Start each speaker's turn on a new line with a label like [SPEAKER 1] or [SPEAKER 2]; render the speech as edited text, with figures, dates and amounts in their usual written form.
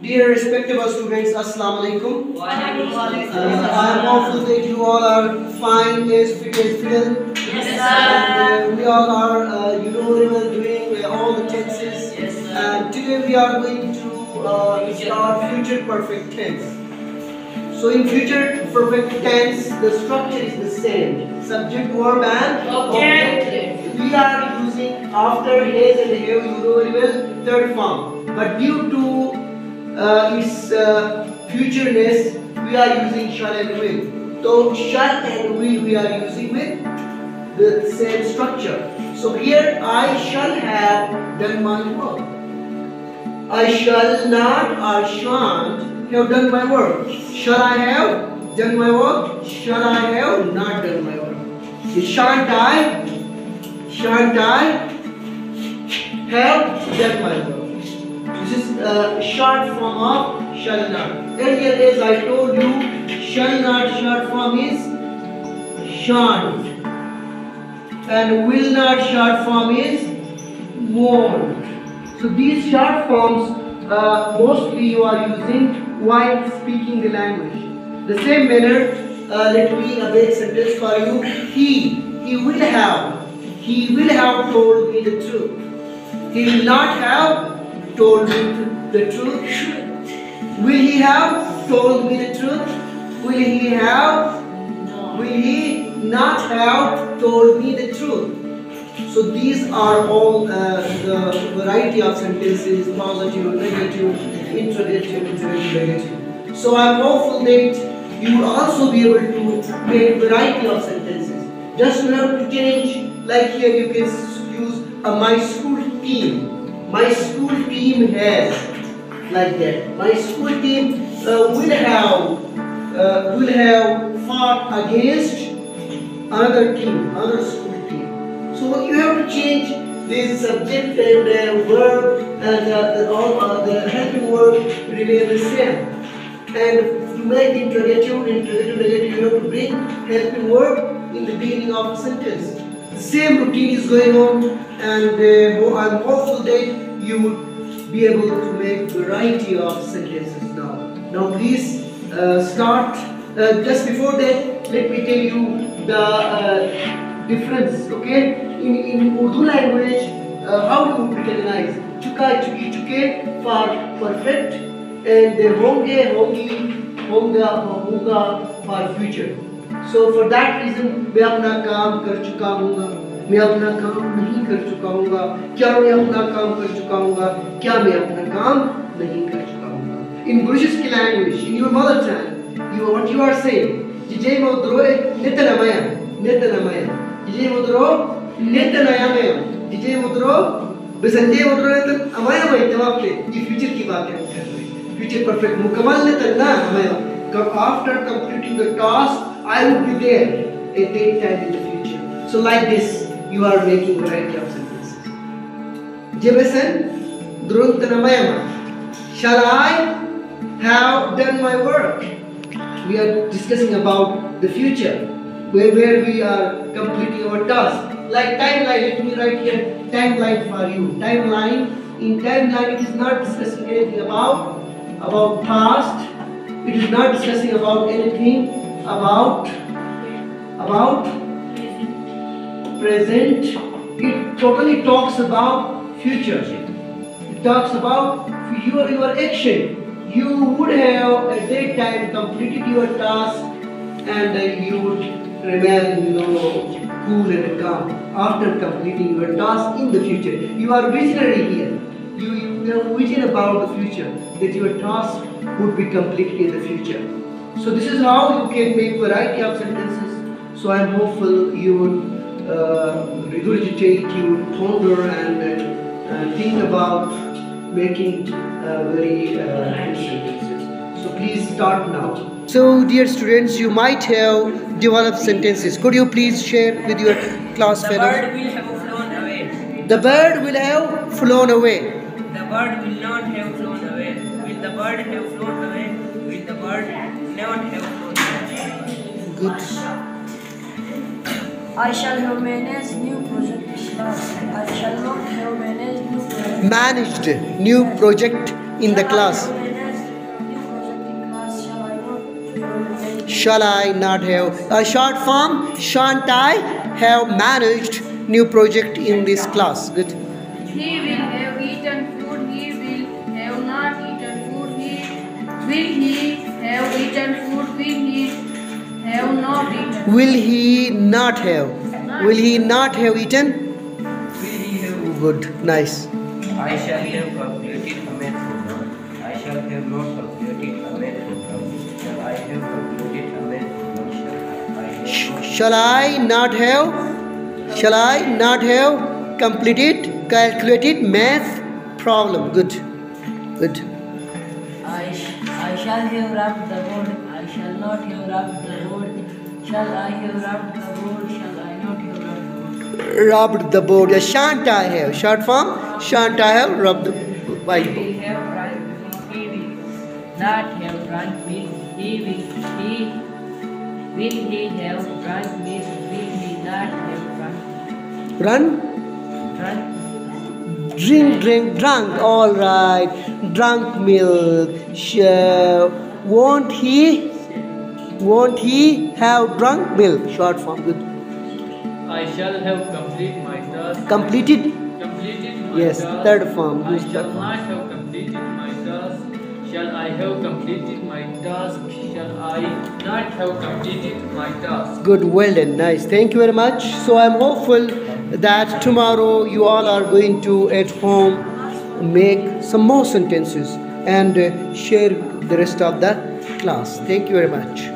[SPEAKER 1] Dear respectable students, Assalamu alaikum. I am hopeful that you all are fine, as fit as fiddle.
[SPEAKER 2] Yes, sir.
[SPEAKER 1] And we all are, very well doing all the tenses.
[SPEAKER 2] Yes, sir.
[SPEAKER 1] And today we are going to start future perfect tense. So in future perfect tense, the structure is the same. Subject, verb and
[SPEAKER 2] Object.
[SPEAKER 1] We are using after has and have, you know very well, third form. But due to its futureness, we are using shall and will. So shall and will we are using with the same structure. So here I shall have done my work. I shall not or shan't have done my work. Shall I have done my work? Shall I have not done my work? Shan't I have done my work? This is a short form of shall not. Earlier as I told you, shall not short form is shan't. And will not short form is won't. So these short forms mostly you are using while speaking the language. The same manner, let me make sentence for you. He will have told me the truth. He will not have told me the truth. Will he have told me the truth? Will he not have told me the truth? So these are all the variety of sentences: positive, negative, interrogative, interrogative. So I am hopeful that you will also be able to make variety of sentences. Just you have to change, like here you can use my school team. My school team has, like that. My school team will have fought against another team, another school team. So you have to change this subject and verb, and all the helping word remain the same. And to make interrogative, negative, you have to bring helping word in the beginning of the sentence. The same routine is going on, and I'm hopeful that you would be able to make variety of sentences now. Now please start. Just before that, let me tell you the difference. Okay, in Urdu language, how do you recognize chuka, chuki, chuke for perfect, and honge, hongi, honga, honga for future. So for that reason, मैं अपना काम कर चुका हूँगा, मैं अपना काम नहीं कर चुका हूँगा, क्या मैं अपना काम कर चुका हूँगा, क्या मैं अपना काम नहीं कर चुका हूँगा. In British language, in your mother tongue, what you are saying, jijay modro netanamaya, jijay modro netanayamaya, jijay modro besanjay modro netanamaya mai tamam ये future की बात है. Future perfect मुकम्मल नेतना amaya. After completing the task, I will be there at that time in the future. So like this, you are making variety of sentences. Jebesen, Druntanamaya. Shall I have done my work? We are discussing about the future, where we are completing our task. Like timeline, let me write here timeline for you. Timeline. In timeline, it is not discussing anything about past. It is not discussing about anything about present. It totally talks about future. It talks about your action. You would have at that time completed your task, and you would remain, cool and calm after completing your task in the future. You are visionary here. You have vision about the future, that your task would be completed in the future. So this is how you can make variety of sentences. So I am hopeful you would regurgitate, you would ponder and think about making very good sentences. So please start now. So dear students, you might have developed sentences. Could you please share with your class fellows?
[SPEAKER 2] The bird will have flown away.
[SPEAKER 1] The bird will have flown away.
[SPEAKER 2] The bird will not have flown away. Will the bird have flown away? Will the bird not have flown away?
[SPEAKER 1] Good.
[SPEAKER 3] I shall have managed new project this class. I shall not have managed new project.
[SPEAKER 1] Managed new project in the class.
[SPEAKER 3] Shall I have managed
[SPEAKER 1] shall I not have. A short form, shan't I have managed new project in this class. Good.
[SPEAKER 4] He will have eaten food. He will have not eaten food. Will he have eaten food? Will he have not eaten?
[SPEAKER 1] Will he not have? Will he not have eaten?
[SPEAKER 2] Will he have?
[SPEAKER 1] Good. Nice.
[SPEAKER 2] I shall have completed a math program. I shall have not completed a math program. Shall I have completed a math program? Shall I not
[SPEAKER 1] Shall I not have calculated math problem? Good. Good.
[SPEAKER 3] I shall have rubbed the board. I shall not have rubbed the board. Shall I have rubbed the board? Shall I not have rubbed the board?
[SPEAKER 1] Rubbed the board. Yeah, shan't I have? Short form. Shan't I have rubbed the
[SPEAKER 3] He
[SPEAKER 1] whiteboard?
[SPEAKER 3] will have run. He will not have run. Will he have run? Will he not have run?
[SPEAKER 1] Run.
[SPEAKER 3] Run.
[SPEAKER 1] Drunk. All right. Drunk milk. Won't he have drunk milk? Short form. Good.
[SPEAKER 5] I shall have completed my task.
[SPEAKER 1] Completed.
[SPEAKER 5] Completed my
[SPEAKER 1] Yes.
[SPEAKER 5] task.
[SPEAKER 1] Third form.
[SPEAKER 5] I
[SPEAKER 1] Use
[SPEAKER 5] shall
[SPEAKER 1] third form.
[SPEAKER 5] not have completed my task. Shall I have completed my task? Shall I not have completed my task?
[SPEAKER 1] Good. Well done. Nice. Thank you very much. So I'm hopeful that tomorrow you all are going to at home make some more sentences and share the rest of the class. Thank you very much.